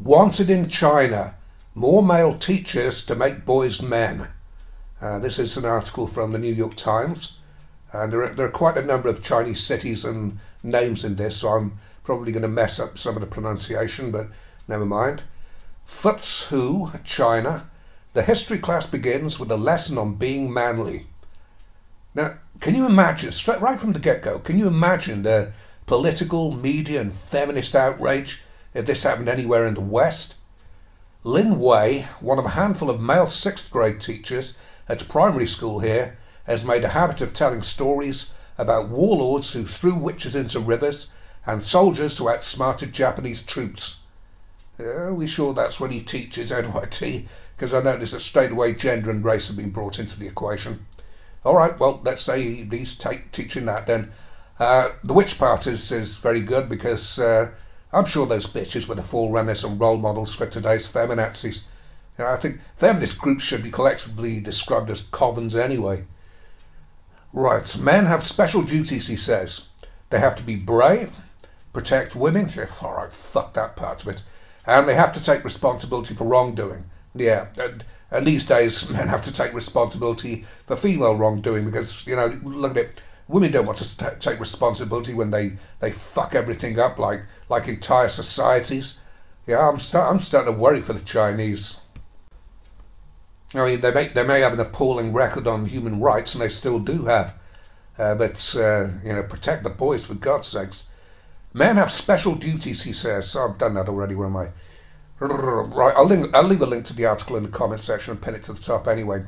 Wanted in China, more male teachers to make boys men. This is an article from the New York Times, and there are quite a number of Chinese cities and names in this, so I'm probably going to mess up some of the pronunciation, but never mind. Fuzhou, China. The history class begins with a lesson on being manly. Now, can you imagine, straight right from the get-go, can you imagine the political, media and feminist outrage if this happened anywhere in the West? Lin Wei, one of a handful of male 6th grade teachers at a primary school here, has made a habit of telling stories about warlords who threw witches into rivers and soldiers who outsmarted Japanese troops. Are we sure that's when he teaches NYT? Because I noticed that straight away gender and race have been brought into the equation. Alright, well, let's say he's teaching that then. The witch part is very good because I'm sure those bitches were the forerunners and role models for today's feminazis. I think feminist groups should be collectively described as covens anyway. Right, men have special duties, he says. They have to be brave, protect women, alright, fuck that part of it, and they have to take responsibility for wrongdoing. Yeah, and these days men have to take responsibility for female wrongdoing because, you know, look at it, women don't want to take responsibility when they fuck everything up like entire societies. Yeah, I'm starting to worry for the Chinese. I mean, they may have an appalling record on human rights, and they still do have. But you know, protect the boys for God's sakes. Men have special duties, he says. So I've done that already. Where am I? Right, I'll leave a link to the article in the comment section and pin it to the top anyway.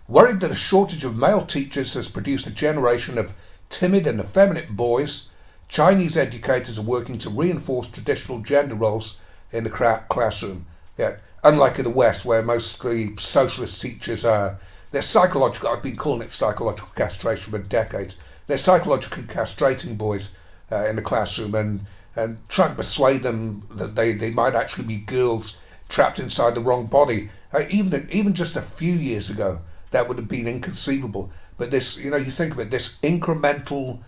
Worried that a shortage of male teachers has produced a generation of timid and effeminate boys, Chinese educators are working to reinforce traditional gender roles in the classroom. Yeah, unlike in the West, where mostly socialist teachers are, they're psychological. I've been calling it psychological castration for decades. They're psychologically castrating boys in the classroom and trying to persuade them that they might actually be girls trapped inside the wrong body. Even just a few years ago, that would have been inconceivable. But this, you know, you think of it, this incremental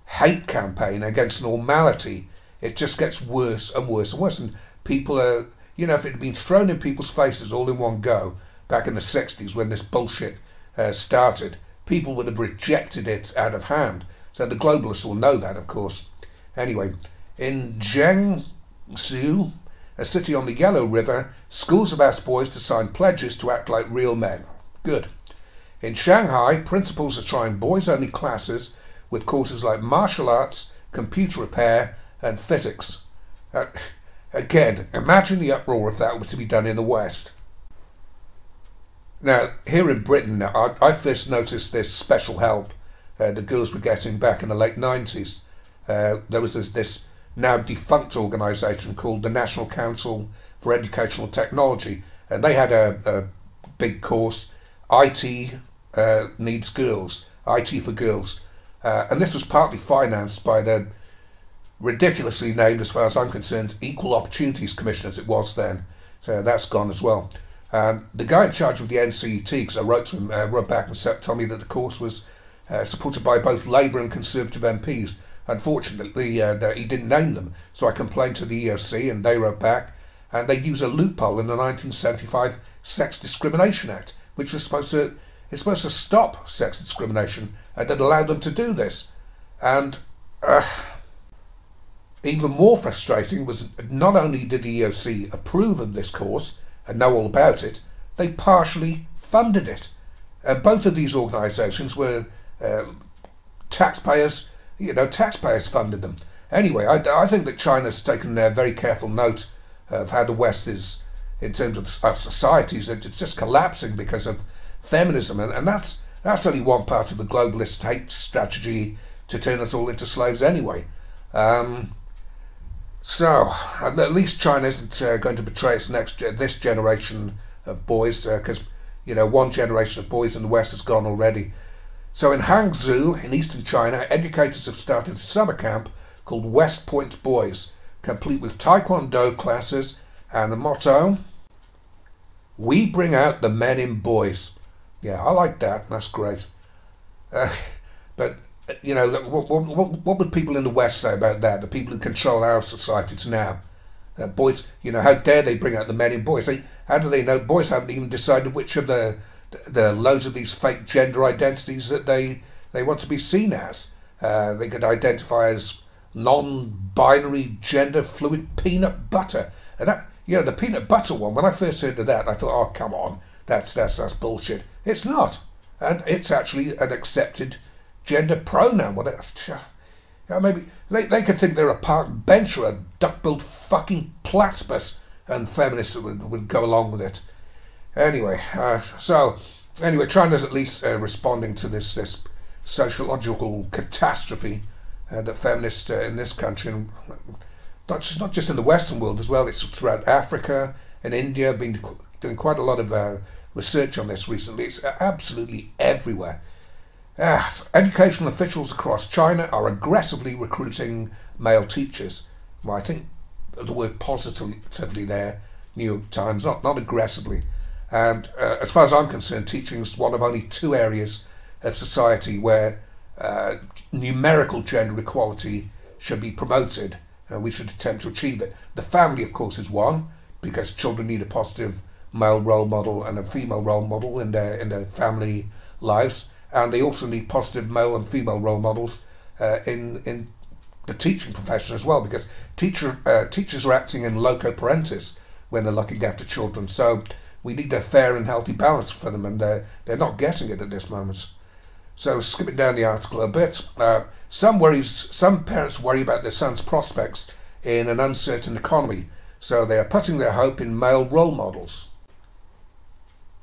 hate campaign against normality, it just gets worse and worse and worse. And people are, you know, if it had been thrown in people's faces all in one go, back in the 60s when this bullshit started, people would have rejected it out of hand. So the globalists will know that, of course. Anyway, in Jiangsu, a city on the Yellow River, schools have asked boys to sign pledges to act like real men. Good. In Shanghai, principals are trying boys-only classes with courses like martial arts, computer repair and physics. Again, imagine the uproar if that were to be done in the West. Now, here in Britain, I first noticed this special help the girls were getting back in the late 90s. There was this now defunct organisation called the National Council for Educational Technology, and they had a big course, IT needs girls, IT for girls, and this was partly financed by the ridiculously named, as far as I'm concerned, Equal Opportunities Commission, as it was then. So that's gone as well. The guy in charge of the NCET, because I wrote back and told me that the course was supported by both Labour and Conservative MPs. Unfortunately, he didn't name them, so I complained to the EOC and they wrote back, and they used a loophole in the 1975 Sex Discrimination Act, which was supposed to stop sex discrimination, and that allowed them to do this. And even more frustrating was not only did the EOC approve of this course and know all about it, they partially funded it. Both of these organisations were taxpayers. You know, taxpayers funded them. Anyway, I think that China's taken a very careful note of how the West is, in terms of our societies, it's just collapsing because of feminism, and that's only one part of the globalist hate strategy to turn us all into slaves anyway. So, at least China isn't going to betray this generation of boys, because, you know, one generation of boys in the West has gone already. So in Hangzhou, in eastern China, educators have started a summer camp called West Point Boys, complete with Taekwondo classes and the motto, "We bring out the men in boys." Yeah, I like that. That's great. But, you know, what would people in the West say about that? The people who control our societies now. Boys, how dare they bring out the men in boys? How do they know? Boys haven't even decided which of the loads of these fake gender identities that they want to be seen as. They could identify as non-binary, gender fluid peanut butter, and that the peanut butter one. When I first heard of that, I thought, oh come on, that's bullshit. It's not, and it's actually an accepted gender pronoun. Maybe they could think they're a park bench or a duck-billed fucking platypus, and feminists would go along with it. Anyway, China's at least responding to this sociological catastrophe that feminists in this country, and not just in the Western world as well, it's throughout Africa and India, have been doing quite a lot of research on this recently. It's absolutely everywhere. Educational officials across China are aggressively recruiting male teachers. Well, I think the word positively there, New York Times, not aggressively. And as far as I'm concerned, teaching is one of only 2 areas of society where numerical gender equality should be promoted. We should attempt to achieve it. The family, of course, is one, because children need a positive male role model and a female role model in their family lives. And they also need positive male and female role models in the teaching profession as well, because teachers are acting in loco parentis when they're looking after children. So we need a fair and healthy balance for them, and they're not getting it at this moment. So skipping down the article a bit, some parents worry about their sons' prospects in an uncertain economy, so they are putting their hope in male role models,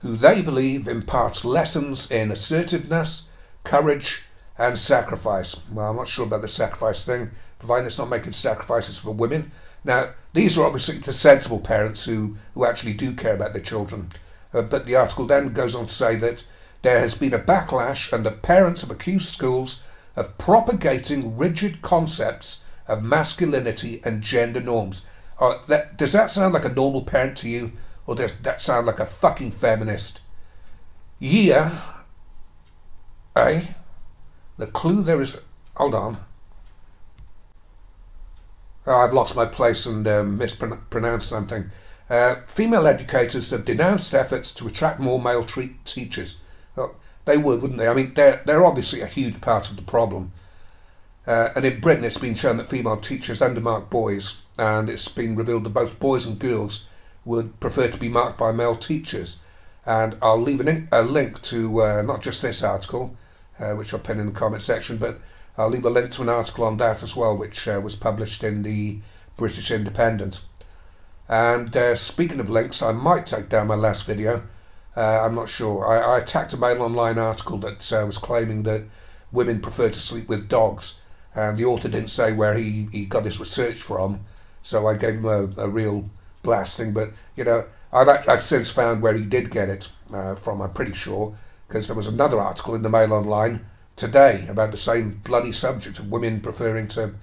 who they believe imparts lessons in assertiveness, courage, and sacrifice. Well, I'm not sure about the sacrifice thing, providing it's not making sacrifices for women. Now, these are obviously the sensible parents who actually do care about their children. But the article then goes on to say that there has been a backlash, and that parents have accused schools of propagating rigid concepts of masculinity and gender norms. Does that sound like a normal parent to you? Or does that sound like a fucking feminist? Yeah. The clue there is... Hold on. Oh, I've lost my place and mispronounced something. Female educators have denounced efforts to attract more male teachers. Oh, they would, wouldn't they? I mean, they're obviously a huge part of the problem. And in Britain, it's been shown that female teachers undermark boys, and it's been revealed that both boys and girls would prefer to be marked by male teachers. And I'll leave a link to not just this article, which I'll pin in the comment section, but I'll leave a link to an article on that as well, which was published in the British Independent. And speaking of links, I might take down my last video. I'm not sure. I attacked a Mail Online article that was claiming that women prefer to sleep with dogs, and the author didn't say where he got his research from, so I gave him a real blasting. But I've since found where he did get it from, I'm pretty sure, because there was another article in the Mail Online today about the same bloody subject of women preferring to,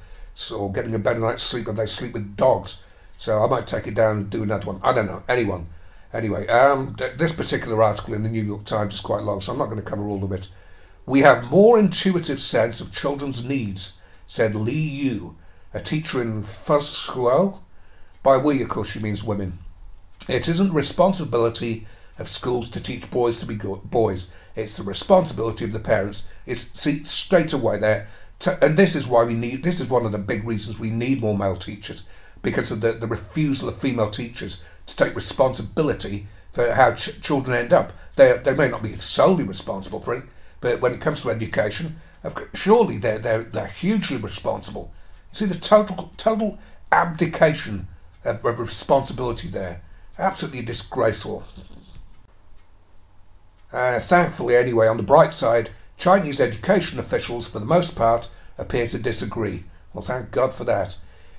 or getting a better night's sleep if they sleep with dogs. So I might take it down and do another one. I don't know. Anyway, this particular article in the New York Times is quite long, so I'm not going to cover all of it. We have more intuitive sense of children's needs, said Li Yu, a teacher in Fuzhou. By we, of course, she means women. It isn't the responsibility of schools to teach boys to be good boys. It's the responsibility of the parents. See, straight away there. And this is why this is one of the big reasons we need more male teachers, because of the refusal of female teachers to take responsibility for how children end up. They may not be solely responsible for it, but when it comes to education, surely they're hugely responsible. You see the total abdication of responsibility there. Absolutely disgraceful. Thankfully, anyway, on the bright side, Chinese education officials, for the most part, appear to disagree. Well, thank God for that.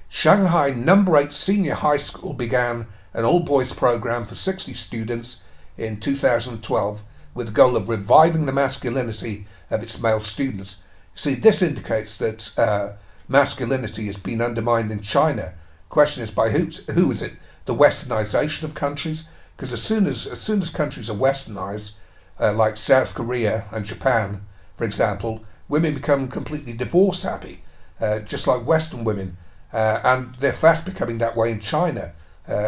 Shanghai No. 8 Senior High School began an all-boys program for 60 students in 2012 with the goal of reviving the masculinity of its male students. See, this indicates that masculinity has been undermined in China. Question is, by who? Who is it? The westernization of countries? Because as soon as countries are westernized, like South Korea and Japan, for example, women become completely divorce happy, just like Western women. and they're fast becoming that way in China.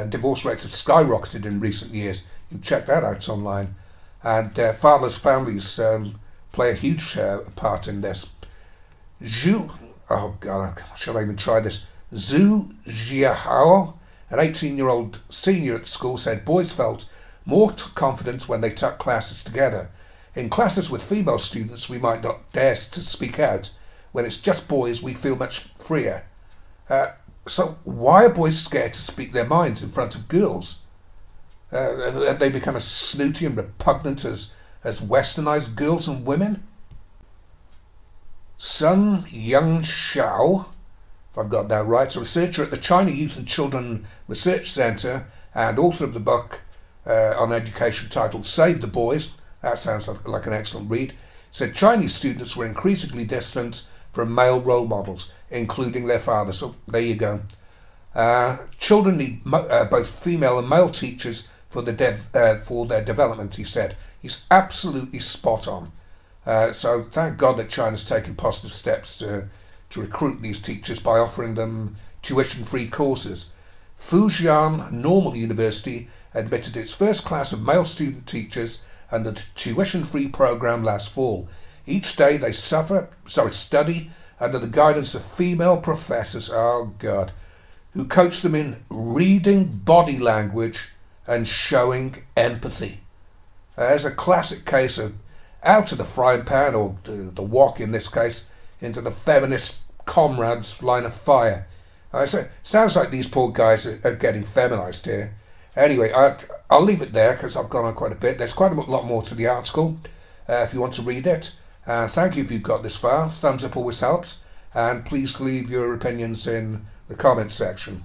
Divorce rates have skyrocketed in recent years. You can check that out online. And fathers' families play a huge part in this. Oh God, should I even try this? Zhu Jiahao, an 18-year-old senior at the school, said boys felt more confidence when they took classes together. In classes with female students, we might not dare to speak out. When it's just boys, we feel much freer. So why are boys scared to speak their minds in front of girls? Have they become as snooty and repugnant as westernized girls and women? Sun Young Shao, if I've got that right, a researcher at the China Youth and Children Research Center and author of the book on education titled Save the Boys, that sounds like an excellent read, said Chinese students were increasingly distant from male role models, including their fathers. So there you go. Children need both female and male teachers for their development, he said. He's absolutely spot on. So thank God that China's taken positive steps to recruit these teachers by offering them tuition-free courses. Fujian Normal University admitted its first class of male student teachers under the tuition-free program last fall. Each day they study under the guidance of female professors, oh God, who coach them in reading body language and showing empathy. There's a classic case of out of the frying pan, or the wok in this case, into the feminist comrades' line of fire. So it sounds like these poor guys are getting feminized here. Anyway, I'll leave it there because I've gone on quite a bit. There's quite a lot more to the article if you want to read it. Thank you if you've got this far. Thumbs up always helps. And please leave your opinions in the comment section.